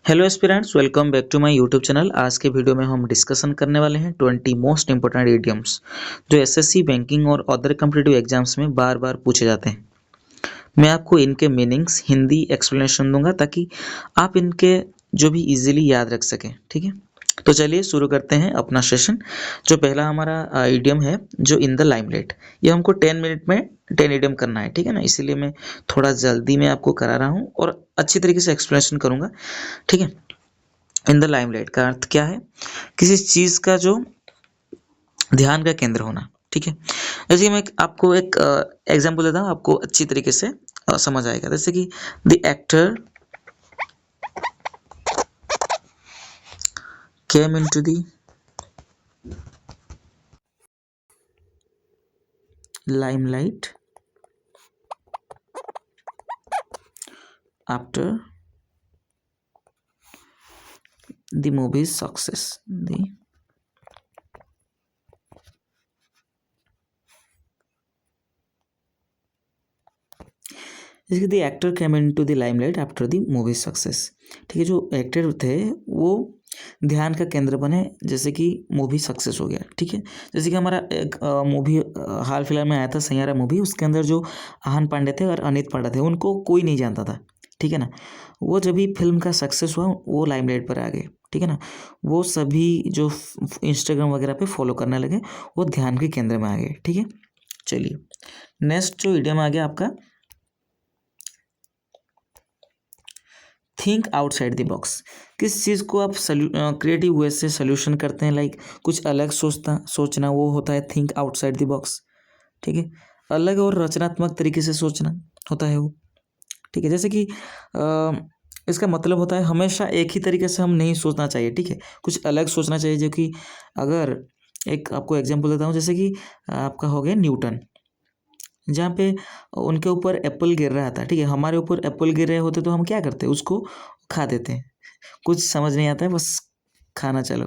Hello aspirants, welcome back to my YouTube channel. आज के video में हम डिस्कशन करने वाले हैं 20 मोस्ट इंपोर्टेंट इडियम्स जो एसएससी बैंकिंग और अदर कॉम्पिटिटिव एग्जाम्स में बार बार पूछे जाते हैं। मैं आपको इनके मीनिंग्स हिंदी एक्सप्लेनेशन दूंगा ताकि आप इनके जो भी इजीली याद रख सकें। ठीक है, तो चलिए शुरू करते हैं अपना सेशन। जो पहला हमारा इडियम है, जो इन द लाइमलाइट, ये हमको 10 मिनट में 10 इडियम करना है। ठीक है ना, इसीलिए मैं थोड़ा जल्दी में आपको करा रहा हूँ और अच्छी तरीके से एक्सप्लेनेशन करूँगा। ठीक है, इन द लाइमलाइट का अर्थ क्या है? किसी चीज का जो ध्यान का केंद्र होना। ठीक है, जैसे कि मैं आपको एक एग्जांपल देता हूँ, आपको अच्छी तरीके से समझ आएगा। जैसे कि the actor came into the limelight after the movie's success. जैसे the actor came into the limelight after the movie success. ठीक है, जो एक्टर थे वो ध्यान का केंद्र बने जैसे कि मूवी सक्सेस हो गया। ठीक है, जैसे कि हमारा एक मूवी हाल फिलहाल में आया था, सैयारा मूवी। उसके अंदर जो आहन पांडे थे और अनित पांडे थे, उनको कोई नहीं जानता था। ठीक है ना, वो जब भी फिल्म का सक्सेस हुआ वो लाइमलाइट पर आ गए। ठीक है ना, वो सभी जो इंस्टाग्राम वगैरह पे फॉलो करने लगे, वो ध्यान के केंद्र में आ गए। ठीक है, चलिए नेक्स्ट जो इडियम आ गया आपका, थिंक आउटसाइड द बॉक्स। किस चीज़ को आप क्रिएटिव वे से सोल्यूशन करते हैं, लाइक कुछ अलग सोचना, वो होता है थिंक आउटसाइड द बॉक्स। ठीक है, अलग और रचनात्मक तरीके से सोचना होता है वो। ठीक है, जैसे कि इसका मतलब होता है हमेशा एक ही तरीके से हम नहीं सोचना चाहिए। ठीक है, कुछ अलग सोचना चाहिए। जो कि अगर एक आपको एग्जांपल देता हूँ, जैसे कि आपका हो गया न्यूटन, जहाँ पे उनके ऊपर एप्पल गिर रहा था। ठीक है, हमारे ऊपर एप्पल गिर रहे होते तो हम क्या करते, उसको खा देते हैं। कुछ समझ नहीं आता है, बस खाना चलो।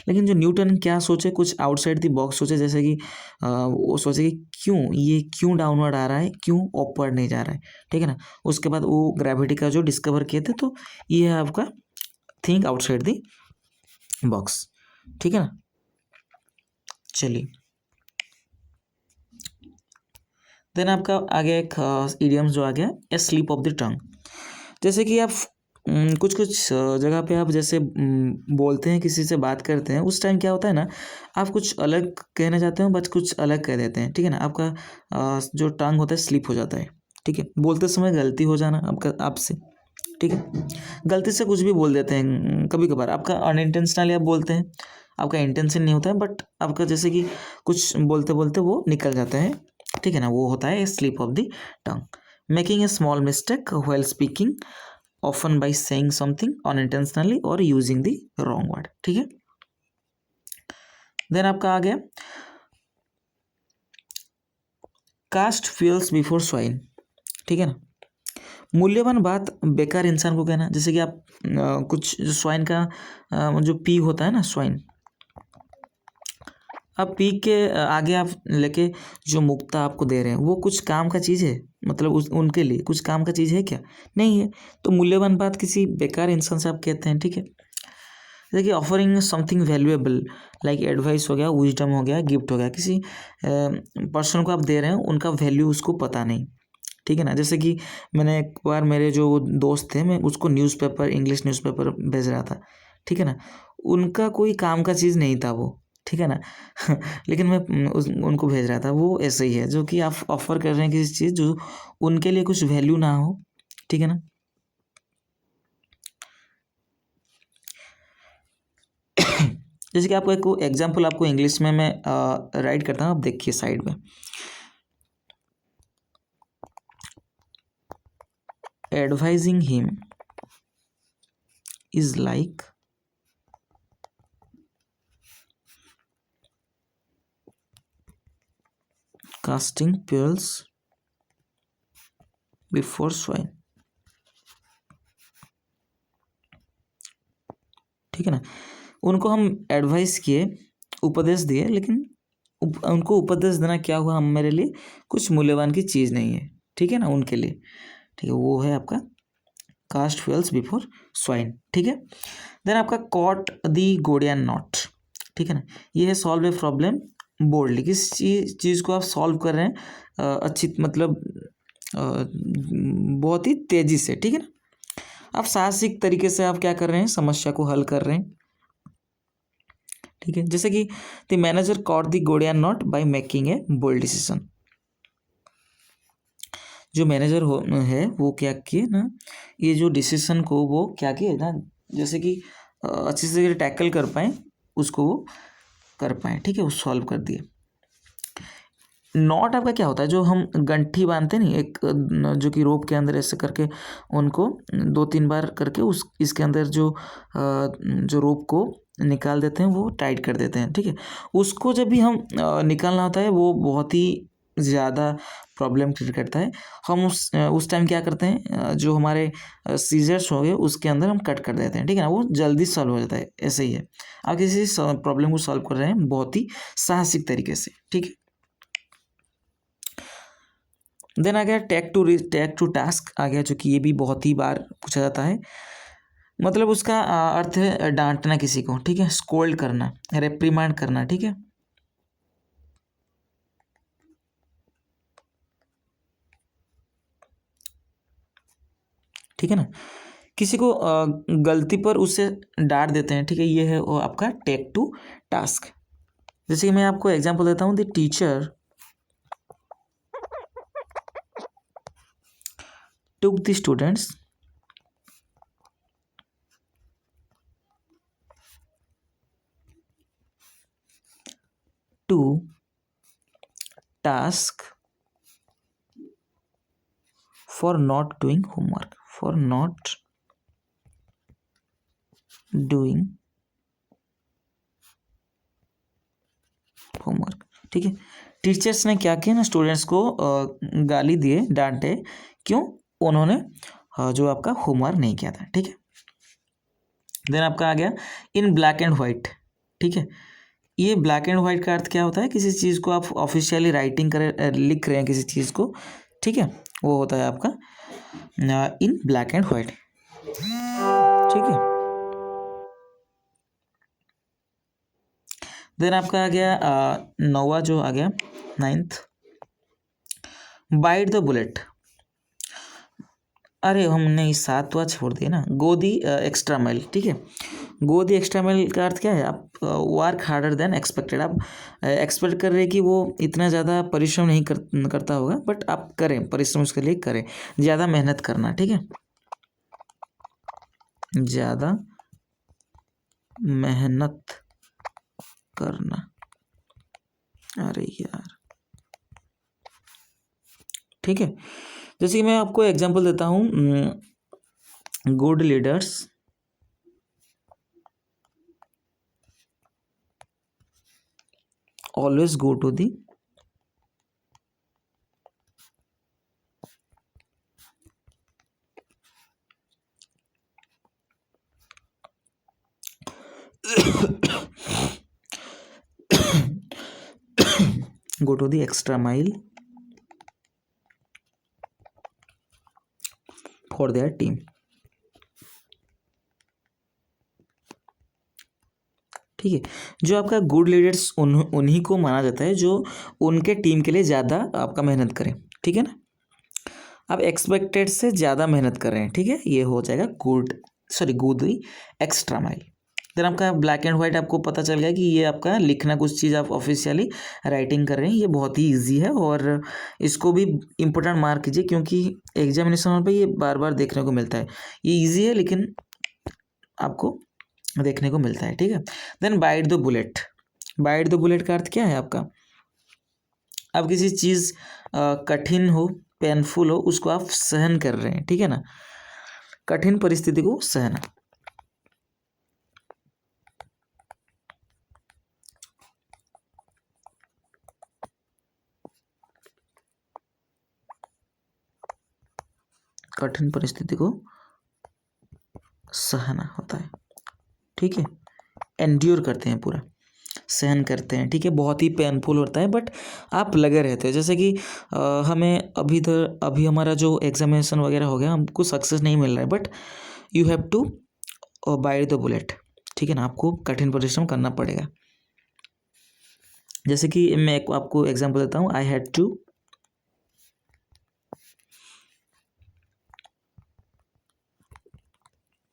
लेकिन जो न्यूटन क्या सोचे, कुछ आउटसाइड द बॉक्स सोचे। जैसे कि वो सोचे कि क्यों डाउनवर्ड आ रहा है, क्यों अपवर्ड नहीं जा रहा है। ठीक है ना, उसके बाद वो ग्रेविटी का जो डिस्कवर किए थे। तो ये है आपका थिंक आउटसाइड द बॉक्स। ठीक है ना, चलिए देन आपका आगे एक इडियम्स जो आ गया, ए स्लिप ऑफ द टंग। जैसे कि आप कुछ कुछ जगह पे आप जैसे बोलते हैं, किसी से बात करते हैं, उस टाइम क्या होता है ना, आप कुछ अलग कहना चाहते हो बट कुछ अलग कह देते हैं। ठीक है ना, आपका जो टंग होता है स्लिप हो जाता है। ठीक है, बोलते समय गलती हो जाना आपका आपसे। ठीक है, गलती से कुछ भी बोल देते हैं। कभी कभार आपका अनइंटेंशनली आप बोलते हैं, आपका इंटेंशन नहीं होता है, बट आपका जैसे कि कुछ बोलते बोलते वो निकल जाता है। ठीक है ना, वो होता है slip of the tongue. Making a small mistake while speaking, often by saying something unintentionally और यूजिंग द रॉन्ग वर्ड। ठीक है, देन आपका आ गया कास्ट फ्यूल्स बिफोर स्वाइन। ठीक है ना, मूल्यवान बात बेकार इंसान को कहना। जैसे कि आप कुछ जो स्वाइन का जो पी होता है ना, स्वाइन, अब पी के आगे आप लेके जो मुक्ता आपको दे रहे हैं, वो कुछ काम का चीज़ है? मतलब उनके लिए कुछ काम का चीज़ है क्या? नहीं है। तो मूल्यवान बात किसी बेकार इंसान से आप कहते हैं। ठीक है, देखिए offering something valuable, like advice हो गया, विजडम हो गया, गिफ्ट हो गया। किसी पर्सन को आप दे रहे हैं, उनका वैल्यू उसको पता नहीं। ठीक है ना, जैसे कि मैंने एक बार, मेरे जो दोस्त थे, मैं उसको न्यूज़पेपर, इंग्लिश न्यूज़पेपर भेज रहा था। ठीक है ना, उनका कोई काम का चीज़ नहीं था वो। ठीक है ना लेकिन मैं उनको भेज रहा था। वो ऐसे ही है, जो कि आप ऑफर कर रहे हैं किसी चीज़ जो उनके लिए कुछ वैल्यू ना हो। ठीक है ना, जैसे कि आपको एक एग्जांपल आपको इंग्लिश में मैं राइट करता हूँ, आप देखिए साइड में। Advising him is like casting pearls before swine। ठीक है ना, उनको हम एडवाइस किए, उपदेश दिए, लेकिन उनको उपदेश देना क्या हुआ, हम मेरे लिए कुछ मूल्यवान की चीज़ नहीं है। ठीक है ना, उनके लिए। ठीक है, वो है आपका कास्ट फेल्स बिफोर स्वाइन, ठीक है। देन आपका कॉट दी गोडियन नॉट, ठीक है ना, ये है सॉल्व ए प्रॉब्लम बोल्डली, किस चीज़ को आप सॉल्व कर रहे हैं अच्छी मतलब बहुत ही तेज़ी से, ठीक है ना, आप साहसिक तरीके से आप क्या कर रहे हैं, समस्या को हल कर रहे हैं, ठीक है। जैसे कि the manager caught the Gordian knot by making a bold decision, जो मैनेजर हो है वो क्या किए ना, ये जो डिसीजन को वो क्या किए ना, जैसे कि अच्छे से टैकल कर पाए, उसको वो कर पाए, ठीक है, वो सॉल्व कर दिए। नॉट आपका क्या होता है, जो हम गंठी बांधते नहीं, एक जो कि रोप के अंदर ऐसे करके उनको 2-3 बार करके उस इसके अंदर जो रोप को निकाल देते हैं, वो टाइट कर देते हैं, ठीक है। उसको जब भी हम निकालना होता है, वो बहुत ही ज़्यादा प्रॉब्लम क्रिएट करता है। हम उस टाइम क्या करते हैं, जो हमारे सीजर्स हो गए उसके अंदर हम कट कर देते हैं, ठीक है ना, वो जल्दी सॉल्व हो जाता है। ऐसे ही है, आप किसी प्रॉब्लम को सॉल्व कर रहे हैं बहुत ही साहसिक तरीके से, ठीक है। देन आ गया टैग टू टास्क आ गया, जो कि ये भी बहुत ही बार पूछा जाता है। मतलब उसका अर्थ है डांटना किसी को, ठीक है, स्कोल्ड करना, रेप्रीमांड करना, ठीक है। ठीक है ना, किसी को गलती पर उससे डांट देते हैं, ठीक है, ये है वो आपका टैग टू टास्क। जैसे कि मैं आपको एग्जांपल देता हूँ, the teacher took the students to task for not doing homework, for not doing homework, ठीक है। टीचर्स ने क्या किया ना, स्टूडेंट्स को गाली दिए, डांटे, क्यों, उन्होंने जो आपका होमवर्क नहीं किया था, ठीक है। देन आपका आ गया इन ब्लैक एंड वाइट, ठीक है। ये ब्लैक एंड वाइट का अर्थ क्या होता है, किसी चीज़ को आप ऑफिशियली राइटिंग कर लिख रहे हैं किसी चीज़ को, ठीक है, वो होता है आपका इन ब्लैक एंड वाइट, ठीक है। देन आपका आ गया नौवा जो आ गया 9th, बाइट द बुलेट। अरे हमने इस 7वां छोड़ दिया ना, गो दी एक्स्ट्रा माइल, ठीक है। गो दी एक्स्ट्रा माइल का अर्थ क्या है, आप वर्क हार्डर देन एक्सपेक्टेड, आप एक्सपेक्ट कर रहे हैं कि वो इतना ज़्यादा परिश्रम नहीं करता होगा, बट आप करें परिश्रम, उसके लिए करें, ज़्यादा मेहनत करना, ठीक है, ज़्यादा मेहनत करना। अरे यार, ठीक है। जैसे कि मैं आपको एग्जांपल देता हूँ, good leaders always go to the go to the extra mile for their team, ठीक है। जो आपका गुड लीडर्स उन्हीं को माना जाता है जो उनके टीम के लिए ज़्यादा आपका मेहनत करें, ठीक है ना, आप एक्सपेक्टेड से ज़्यादा मेहनत कर रहे हैं, ठीक है, ये हो जाएगा गुड एक्स्ट्रा माइल। देन आपका ब्लैक एंड वाइट आपको पता चल गया कि ये आपका लिखना, कुछ चीज़ आप ऑफिशियली राइटिंग कर रहे हैं, ये बहुत ही इजी है, और इसको भी इम्पोर्टेंट मार्क कीजिए, क्योंकि एग्जामिनेशन पे ये बार बार देखने को मिलता है। ये इजी है लेकिन आपको देखने को मिलता है, ठीक है। Then bite the bullet, bite the bullet का अर्थ क्या है आपका, आप किसी चीज़ कठिन हो, पेनफुल हो, उसको आप सहन कर रहे हैं, ठीक है ना, कठिन परिस्थिति को सहना। कठिन परिस्थिति को सहना होता है, ठीक है, एंड्योर करते हैं पूरा, सहन करते हैं, ठीक है, बहुत ही पेनफुल होता है, बट आप लगे रहते हैं। जैसे कि हमें अभी हमारा जो एग्जामिनेशन वगैरह हो गया, हमको सक्सेस नहीं मिल रहा है, but you have to bite the bullet, ठीक है ना, आपको कठिन परिश्रम करना पड़ेगा। जैसे कि मैं आपको एग्जांपल देता हूँ, I had to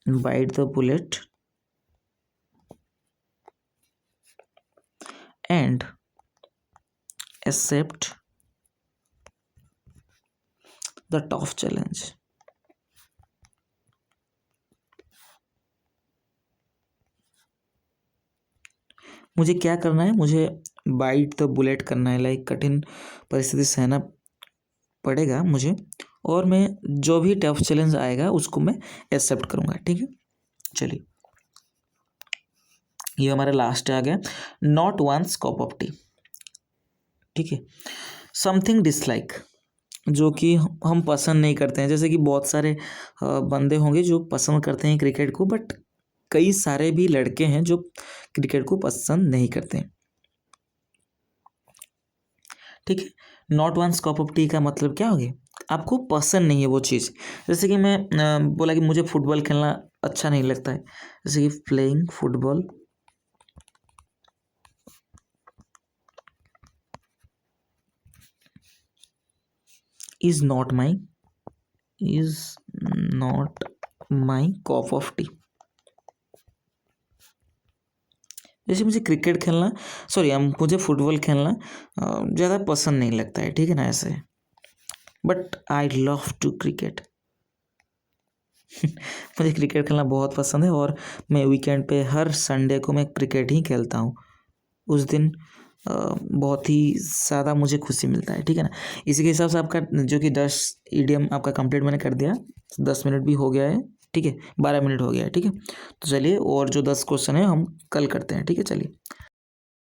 bite the bullet and accept the tough challenge। मुझे क्या करना है, मुझे बाइट द बुलेट करना है, लाइक कठिन परिस्थिति सहना पड़ेगा मुझे, और मैं जो भी टफ चैलेंज आएगा उसको मैं एक्सेप्ट करूँगा, ठीक है। चलिए, ये हमारा लास्ट आ गया, not one's cup of tea, ठीक है। समथिंग डिसलाइक, जो कि हम पसंद नहीं करते हैं। जैसे कि बहुत सारे बंदे होंगे जो पसंद करते हैं क्रिकेट को, बट कई सारे भी लड़के हैं जो क्रिकेट को पसंद नहीं करते हैं, ठीक है। Not one's cup of tea का मतलब क्या हो गया, आपको पसंद नहीं है वो चीज़। जैसे कि मैं बोला कि मुझे फुटबॉल खेलना अच्छा नहीं लगता है, जैसे कि playing football is not my cup of T. जैसे मुझे क्रिकेट खेलना मुझे फुटबॉल खेलना ज़्यादा पसंद नहीं लगता है, ठीक है ना, ऐसे, but I love to cricket. मुझे क्रिकेट खेलना बहुत पसंद है, और मैं वीकेंड पे हर संडे को मैं क्रिकेट ही खेलता हूँ। उस दिन बहुत ही ज़्यादा मुझे खुशी मिलता है, ठीक है ना। इसी के हिसाब से आपका जो कि 10 ईडियम आपका कंप्लीट मैंने कर दिया, 10 मिनट भी हो गया है, ठीक है, 12 मिनट हो गया है, ठीक है। तो चलिए, और जो 10 क्वेश्चन है हम कल करते हैं, ठीक है, चलिए।